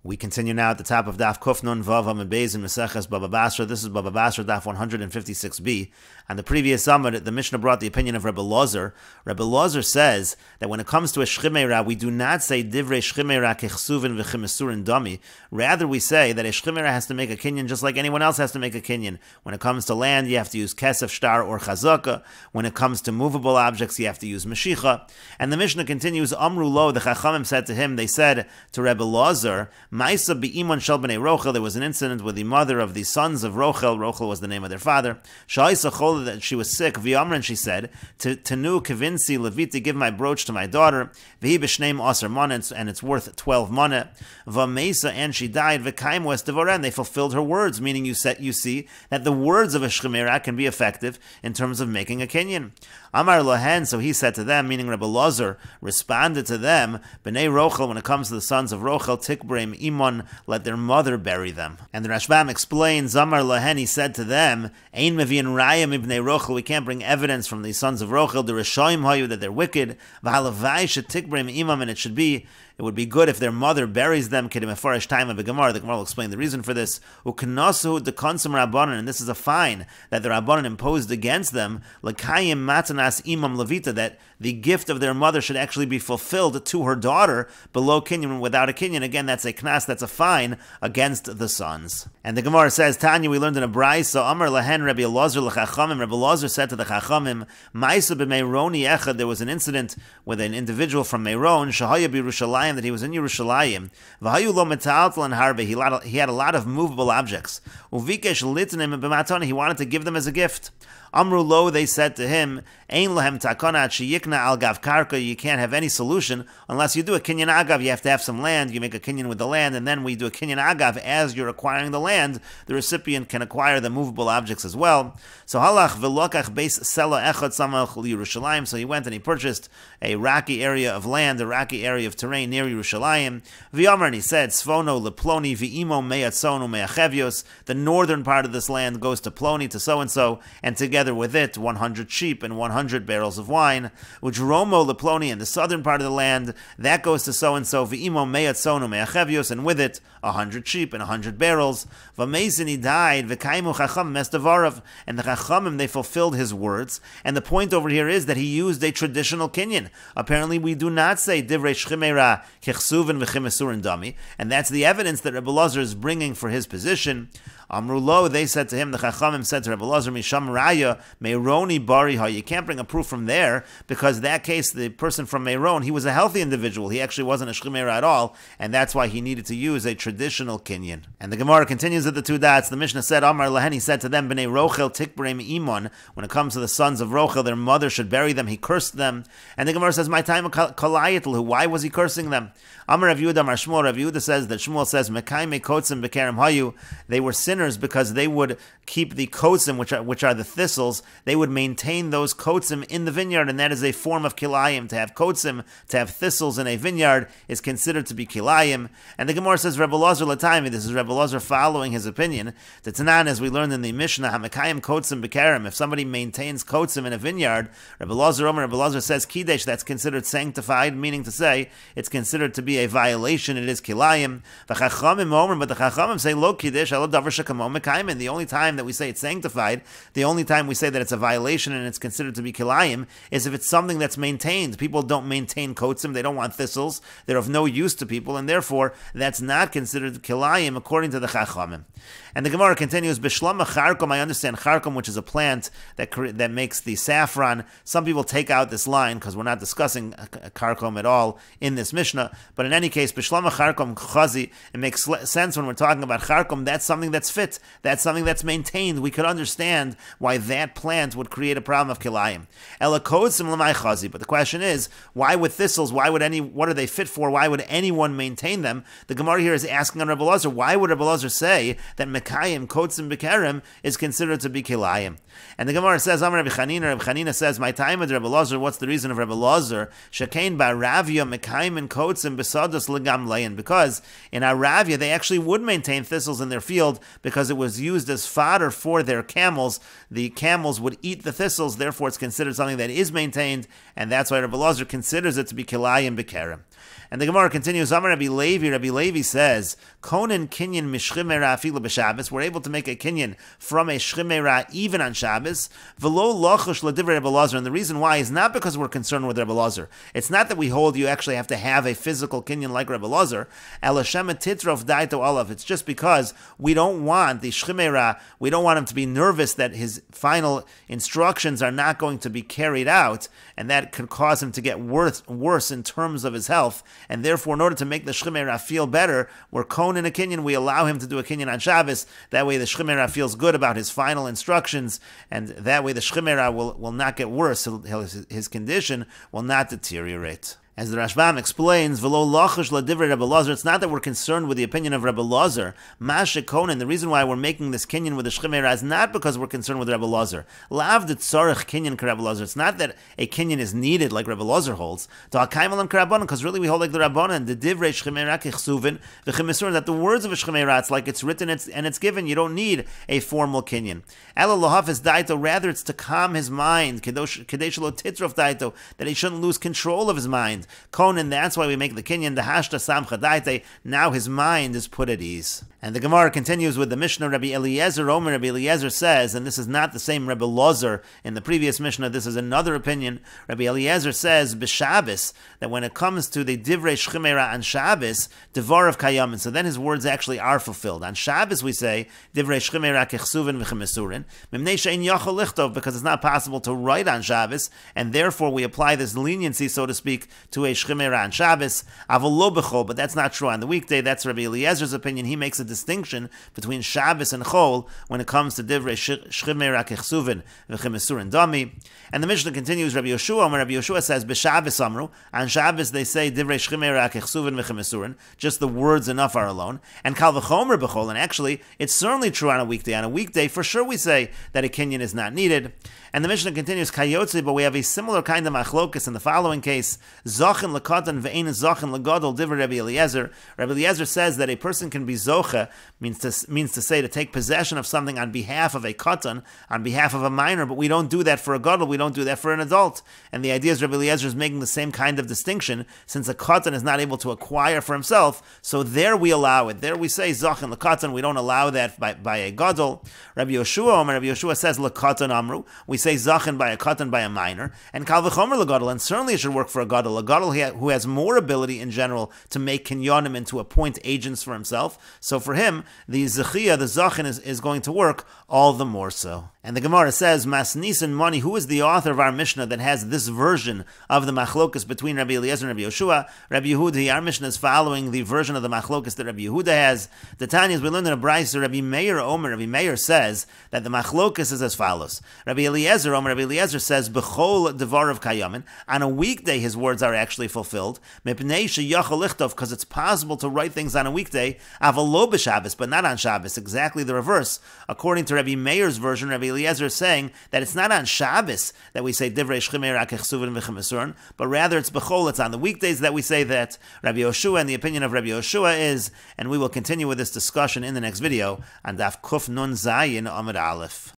We continue now at the top of Daf Kufnun Vav Amabez in Meseches Bava Basra. This is Bava Basra Daf 156b. On the previous summit, the Mishnah brought the opinion of Rebbe Lozer. Rebbe Lozer says that when it comes to a shchimeira, we do not say divrei shchimeira kechsuvin v'chimesurin dami. Rather, we say that a shchimeira has to make a kinyan just like anyone else has to make a kinyan. When it comes to land, you have to use kesef, shtar, or chazaka. When it comes to movable objects, you have to use meshicha. And the Mishnah continues, Amru lo, the Chachamim said to him, they said to Rebbe Lozer, Ma'isa bi'iman shel b'nei Rochel, there was an incident with the mother of the sons of Rochel. Rochel was the name of their father. Sha'isa chol, that she was sick. V'yamran, she said, Tenu kavinsi leviti, give my brooch to my daughter. V'hi b'shneim aser mana, and it's worth 12 mana. V'meisa, and she died. V'kaimu es devoren, they fulfilled her words, meaning you see that the words of a shchemera can be effective in terms of making a kinyan. Amar lohen, so he said to them, meaning Rebbe Lozer responded to them, B'nei Rochel, when it comes to the sons of Rochel, tikbreim imon, let their mother bury them. And the Rashbam explains, Amar lohen, he said to them, Ein mevi'in raya mibnei Rochel, we can't bring evidence from the sons of Rochel, the Rishoim hayu, that they're wicked, v'halavai shetikbreim imam, and it would be good if their mother buries them. The Gemara will explain the reason for this. Uknasu the konsum rabbanon, and this is a fine that the rabbanon imposed against them. L'kayim matanas imam levita, that the gift of their mother should actually be fulfilled to her daughter below kinyan, without a kinyan. Again, that's a knas, that's a fine against the sons. And the Gemara says, Tanya, we learned in a brayso, Amar lahen Rabbi Elazar l'chachamim. Rabbi Elazar said to the chachamim, Ma'isa b'meironi echad, there was an incident with an individual from Meiron, shahaya b'Yerushalayim, that he was in Yerushalayim. V'hayu lo metaltal harbe, he had a lot of movable objects. Uvikesh litnim b'matana, he wanted to give them as a gift. Amru lo, they said to him, Ein lahem takana sheyikna al gav karka, you can't have any solution unless you do a kinyan agav. You have to have some land, you make a kinyan with the land, and then we do a kinyan agav. As you're acquiring the land, the recipient can acquire the movable objects as well. So halach v'lokach beis sela echad samach Yerushalayim, so he went and he purchased a rocky area of land, a rocky area of terrain near Yerushalayim. V'yamar, and he said, Svono leploni v'imo me'atzonu me'achevios, the northern part of this land goes to Ploni, to so-and-so, and together with it 100 sheep and 100 barrels of wine. Ujromo leploni, in the southern part of the land, that goes to so-and-so, v'imo me'atzonu me'achevios, and with it 100 sheep and 100 barrels. V'meisin, he died, v'kaimu chacham mestavarav, and the chachamim, they fulfilled his words. And the point over here is that he used a traditional kinyan. Apparently we do not say divrei shchimeira kechsuvin v'chimesurin dami, and that's the evidence that Rebbe Lozer is bringing for his position. Amru lo, they said to him, the Chachamim said to Rebbe Lozer, Misham Raya, Meironi Bariha, you can't bring a proof from there, because in that case, the person from Meiron, he was a healthy individual, he actually wasn't a shchimeira at all, and that's why he needed to use a traditional kinyan. And the Gemara continues at the two dots, the Mishnah said, Amar Lahen, he said to them, B'nei Rochel tikbreim imon, when it comes to the sons of Rochel, their mother should bury them, he cursed them. And the Gemara says, my time kalayitl, why was he cursing them? Amar Rav Yehuda, Amar Shmuel, Rav Yehuda says that Shmuel says, Mekai mekotzim bekerem hayu, they were sinners because they would keep the kotzim, which are the thistles, they would maintain those kotzim in the vineyard, and that is a form of kilayim. To have kotzim, to have thistles in a vineyard, is considered to be kilayim. And the Gemara says, Rebbe Lozer l'taimi, this is Rebbe Lozer following his opinion. The Tanan, as we learned in the Mishnah, Hamakayim kotzim bekerem, if somebody maintains kotzim in a vineyard, Rebbe Lozer says, kidesh, that's considered sanctified, meaning to say, it's considered to be a violation, it is kilayim. But the Chachamim say, lo kidesh, alo davar shekamo mekayim. The only time that we say it's sanctified, the only time we say that it's a violation and it's considered to be kilayim, is if it's something that's maintained. People don't maintain kotzim, they don't want thistles, they're of no use to people, and therefore that's not considered kilayim according to the Chachamim. And the Gemara continues, Bishlama charkom, I understand charkom, which is a plant that makes the saffron. Some people take out this line because we're not discussing charkom at all in this Mishnah, but in any case, Bishlama charkom chazi, it makes sense when we're talking about charkom, that's something that's fit, that's something that's maintained. We could understand why that plant would create a problem of kilayim. Ela kotzim l'may chazi, but the question is, why with thistles, what are they fit for? Why would anyone maintain them? The Gemara here is asking on Rebbe Lozer, why would Rebbe Lozer say that mekayim kotzim bekerem is considered to be kilayim? And the Gemara says, Amar Rabbi Chanina says, my time with Rebbe Lozer, what's the reason of Rebbe Lozer? Shekain ba'aravia mekayim and kotzim besados legam lein, because in Aravia they actually would maintain thistles in their field because it was used as fodder for their camels. The camels would eat the thistles, therefore it's considered something that is maintained, and that's why Rebbe Lozer considers it to be kilayim bekerem. And the Gemara continues, Amar Rabbi Levi says, Konin kinyan mishchimera afilu b'Shabbos, we're able to make a kinyan from a shchimera even on Shabbos, v'lo lochush l'divrei Rebbe Elazar, and the reason why is not because we're concerned with Rebbe Elazar. It's not that we hold you actually have to have a physical kinyan like Rebbe Elazar, Elashema titrof daito olav, it's just because we don't want the shchimera, we don't want him to be nervous that his final instructions are not going to be carried out, and that could cause him to get worse in terms of his health, and therefore in order to make the shchimera feel better, we're in a kinyan, we allow him to do a kinyan on Shabbos. That way the shchimera feels good about his final instructions, and that way the shchimera will not get worse. His condition will not deteriorate. As the Rashbam explains, "V'lo lachash ladivrei Rebbe Elazar." It's not that we're concerned with the opinion of Rebbe Elazar. Mashe Konen. The reason why we're making this kinyan with the shchimera is not because we're concerned with Rebbe Elazar. Lav the tzarich kinyan k'Rebbe Elazar. It's not that a kinyan is needed like Rebbe Elazar holds. Because really we hold like the Rabbanan. The divrei shchimera kichsuvin v'chimisurin. That the words of a shchimera, it's like it's written and it's given. You don't need a formal kinyan. Ela lohafes daito. Rather, it's to calm his mind. Kadesh lo titrof daito. That he shouldn't lose control of his mind. Konen, that's why we make the kinyan, the hashta samcha daite, now his mind is put at ease. And the Gemara continues with the Mishnah, Rabbi Eliezer, Omer, Rabbi Eliezer says, and this is not the same Rebbe Elazar in the previous Mishnah, this is another opinion. Rabbi Eliezer says, b'Shabbos, that when it comes to the divrei shchimera on Shabbos, devar of kayamin, so then his words actually are fulfilled. On Shabbos we say, divrei shchimera kechsuvin v'chemisurin, mimnei she'in yachol lichtov, because it's not possible to write on Shabbos, and therefore we apply this leniency, so to speak, to a shchimera on Shabbos, avol lo b'chol, but that's not true on the weekday. That's Rabbi Eliezer's opinion. He makes a distinction between Shabbos and Chol when it comes to divrei shchimera kechsuvin v'chemisurin dami. And the Mishnah continues, Rabbi Yoshua says, b'Shabbos amru, on Shabbos they say divrei shchimera kechsuvin v'chemisurin, just the words enough are alone. And kal v'chomer b'chol, and actually it's certainly true on a weekday. On a weekday, for sure we say that a kinyan is not needed. And the Mishnah continues, kayotzi, but we have a similar kind of machlokus in the following case, zachin lekatan ve'ein zachin legadol divrei Rabbi Eliezer. Rabbi Eliezer says that a person can be zocha, means to say to take possession of something on behalf of a katan, on behalf of a minor, but we don't do that for a gadol, we don't do that for an adult. And the idea is Rabbi Eliezer is making the same kind of distinction, since a katan is not able to acquire for himself, so there we allow it. There we say zachin lekatan, we don't allow that by a gadol. Rabbi Yoshua says lekatan amru, we say zachin by a katan by a minor, and kal v'chomer legadol, and certainly it should work for a gadol who has more ability in general to make kinyanim and to appoint agents for himself. So for him, the zechia, the zachin, is going to work all the more so. And the Gemara says, Mas Nisan Mani, who is the author of our Mishnah that has this version of the machlokus between Rabbi Eliezer and Rabbi Yoshua? Rabbi Yehuda. Our Mishnah is following the version of the machlokus that Rabbi Yehuda has. The Tanya, we learned in a brayso, Rabbi Meir Omer, Rabbi Meir says that the machlokus is as follows. Rabbi Eliezer Omer, Rabbi Eliezer says, B'chol devar of kayamin, on a weekday his words are actually fulfilled, mepnei sheyachol lichtov, because it's possible to write things on a weekday, aval lo b'Shabbos, but not on Shabbos. Exactly the reverse. According to Rabbi Meir's version, Rabbi Eliezer is saying that it's not on Shabbos that we say divrei shchimera kechsuvin v'chemisurin, but rather it's b'chol, it's on the weekdays that we say that. Rabbi Yoshua, and the opinion of Rabbi Yoshua is, and we will continue with this discussion in the next video on Daf Kuf Nun Zayin Amud Aleph.